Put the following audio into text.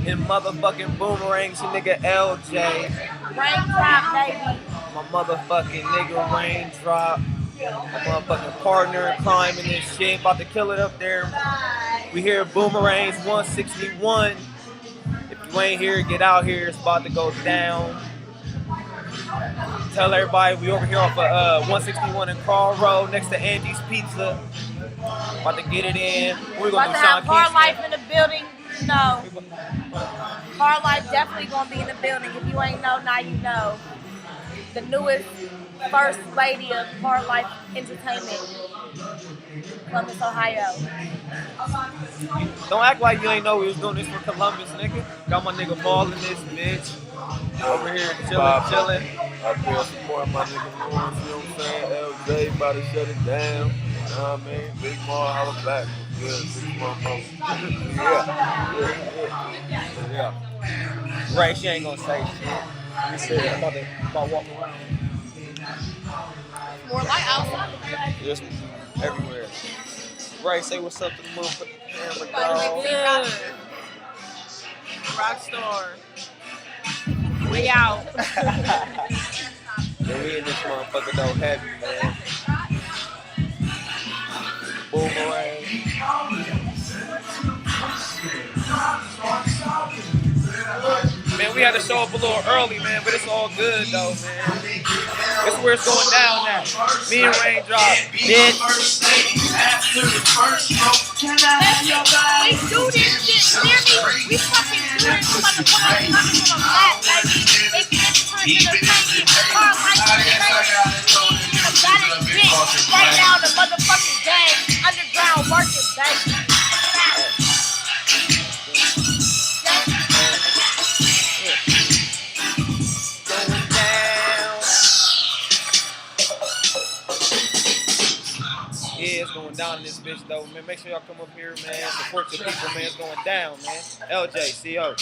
in motherfucking Boomerangs, your nigga LJ. Raindrop, baby. My motherfucking nigga Raindrop. My motherfucking partner in crime in this shit. About to kill it up there. We here at Boomerangs 161. If you ain't here, get out here. It's about to go down. Tell everybody we over here off of 161 in Carl Road next to Angie's Pizza. About to get it in. We're gonna About do to have Sean Car Kingston. Life in the building. No. Car Life definitely gonna be in the building. If you ain't know, now you know. The newest first lady of Car Life Entertainment, Columbus, Ohio. Don't act like you ain't know we was doing this for Columbus, nigga. Got my nigga Ball in this bitch. Over here chilling. I feel support my nigga Lawrence, you know what I'm saying? LJ about to shut it down. You know what I mean? Big Mall, holla back. Good, Big Mall. Yeah. Right, she ain't gonna say shit. You said about walking around. More light outside. Just everywhere. Right, say what's up to the motherfucking camera, dog. Good. Rockstar. We out. Yeah, we in this motherfucker though heavy, man. Boomerang. Man, we had to show up a little early, man, but it's all good though, man. It's where it's going down now. Me and Raindrop, bitch. We do this shit, hear me? We fucking do it. We about to put our comments on the lap, baby. It's entertainment. Car Life Entertainment. That is bitch. Right now, the motherfucking gang. Underground working, baby. Yeah, it's going down in this bitch though, man. Make sure y'all come up here, man. Support your people, man. It's going down, man. LJ, CO.